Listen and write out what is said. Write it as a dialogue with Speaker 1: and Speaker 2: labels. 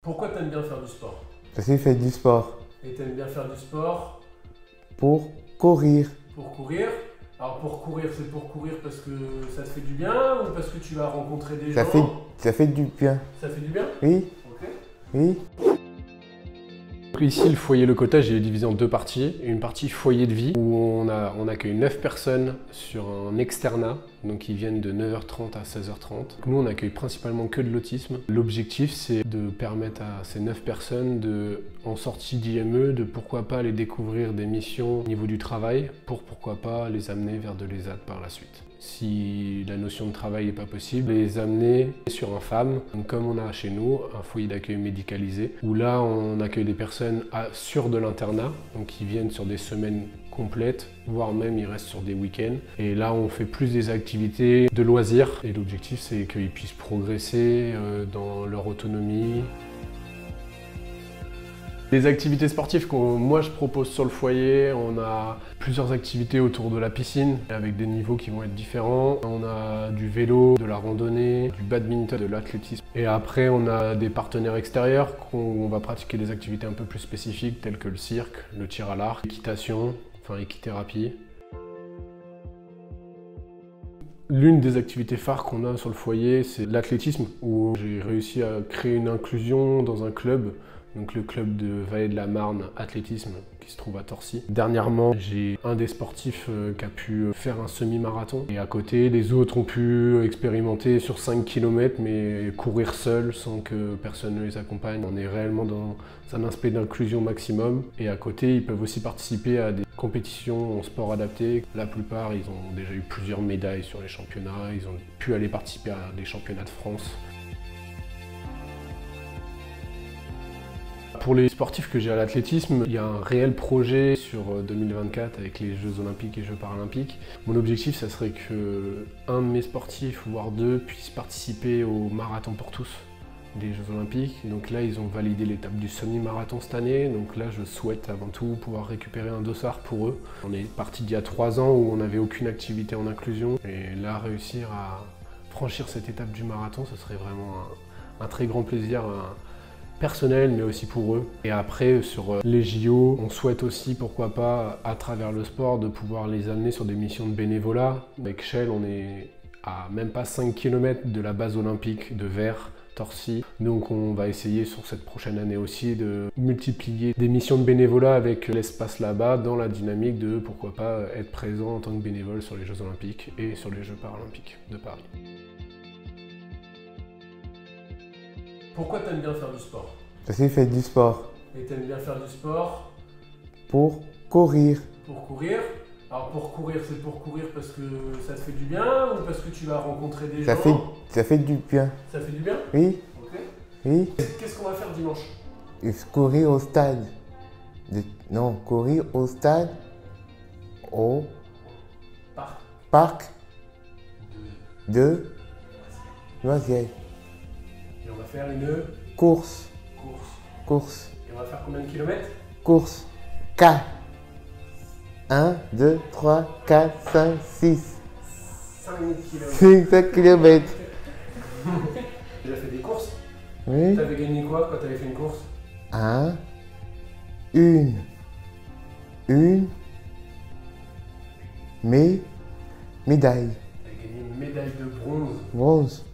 Speaker 1: Pourquoi t'aimes bien faire du sport?
Speaker 2: Parce qu'il fait du sport.
Speaker 1: Et t'aimes bien faire du sport
Speaker 2: Pour courir.
Speaker 1: pour courir? Alors pour courir, c'est pour courir parce que ça te fait du bien ou parce que tu vas rencontrer des
Speaker 2: Ça
Speaker 1: gens?
Speaker 2: ça fait du bien.
Speaker 1: Ça fait du bien?
Speaker 2: Oui,
Speaker 1: Ok.
Speaker 2: oui.
Speaker 1: Ici, le foyer Le Cottage est divisé en deux parties. Une partie foyer de vie où on accueille 9 personnes sur un externat, donc qui viennent de 9h30 à 16h30. Nous, on accueille principalement que de l'autisme. L'objectif, c'est de permettre à ces 9 personnes, en sortie d'IME, de pourquoi pas aller découvrir des missions au niveau du travail pour pourquoi pas les amener vers de l'ESAT par la suite. Si la notion de travail n'est pas possible, les amener sur un FAM, comme on a chez nous, un foyer d'accueil médicalisé, où là on accueille des personnes sur de l'internat, donc qui viennent sur des semaines complètes, voire même ils restent sur des week-ends. Et là on fait plus des activités de loisirs, et l'objectif c'est qu'ils puissent progresser dans leur autonomie. Les activités sportives que moi je propose sur le foyer, on a plusieurs activités autour de la piscine avec des niveaux qui vont être différents. On a du vélo, de la randonnée, du badminton, de l'athlétisme. Et après on a des partenaires extérieurs où on va pratiquer des activités un peu plus spécifiques telles que le cirque, le tir à l'arc, l'équitation, enfin équithérapie. L'une des activités phares qu'on a sur le foyer, c'est l'athlétisme, où j'ai réussi à créer une inclusion dans un club, donc le club de Vallée de la Marne Athlétisme, qui se trouve à Torcy. Dernièrement, j'ai un des sportifs qui a pu faire un semi-marathon. Et à côté, les autres ont pu expérimenter sur 5 km, mais courir seuls sans que personne ne les accompagne. On est réellement dans un aspect d'inclusion maximum. Et à côté, ils peuvent aussi participer à des compétitions en sport adapté. La plupart, ils ont déjà eu plusieurs médailles sur les championnats. Ils ont pu aller participer à des championnats de France. Pour les sportifs que j'ai à l'athlétisme, il y a un réel projet sur 2024 avec les Jeux Olympiques et Jeux Paralympiques. Mon objectif, ça serait que un de mes sportifs, voire deux, puissent participer au marathon pour tous des Jeux Olympiques. Donc là, ils ont validé l'étape du semi-marathon cette année. Donc là, je souhaite avant tout pouvoir récupérer un dossard pour eux. On est parti d'il y a 3 ans où on n'avait aucune activité en inclusion. Et là, réussir à franchir cette étape du marathon, ce serait vraiment un très grand plaisir. Personnel mais aussi pour eux. Et après sur les JO, on souhaite aussi pourquoi pas à travers le sport de pouvoir les amener sur des missions de bénévolat. Avec Shell, on est à même pas 5 km de la base olympique de Vers, Torcy. Donc on va essayer sur cette prochaine année aussi de multiplier des missions de bénévolat avec l'espace là-bas dans la dynamique de pourquoi pas être présent en tant que bénévole sur les Jeux Olympiques et sur les Jeux Paralympiques de Paris. Pourquoi t'aimes bien faire du sport?
Speaker 2: Parce qu'il fait du sport.
Speaker 1: Et t'aimes bien faire du sport
Speaker 2: Pour courir.
Speaker 1: pour courir? Alors pour courir, c'est pour courir parce que ça te fait du bien ou parce que tu vas rencontrer des gens?
Speaker 2: Ça fait du bien.
Speaker 1: Ça fait du bien?
Speaker 2: Oui,
Speaker 1: Ok.
Speaker 2: oui.
Speaker 1: Qu'est-ce qu'on va faire dimanche?
Speaker 2: Et courir au stade. Non, courir au stade. Au
Speaker 1: Parc
Speaker 2: parc
Speaker 1: de
Speaker 2: de Loisirs.
Speaker 1: Et on va faire une
Speaker 2: Course.
Speaker 1: course. Et on va faire combien de kilomètres?
Speaker 2: Course. K. 1, 2, 3, 4, 5, 6.
Speaker 1: 5 kilomètres.
Speaker 2: 5 km.
Speaker 1: Tu as fait des courses?
Speaker 2: Oui.
Speaker 1: T'avais gagné quoi quand t'avais fait une course?
Speaker 2: Une médaille.
Speaker 1: T'avais gagné une médaille de bronze.
Speaker 2: Bronze.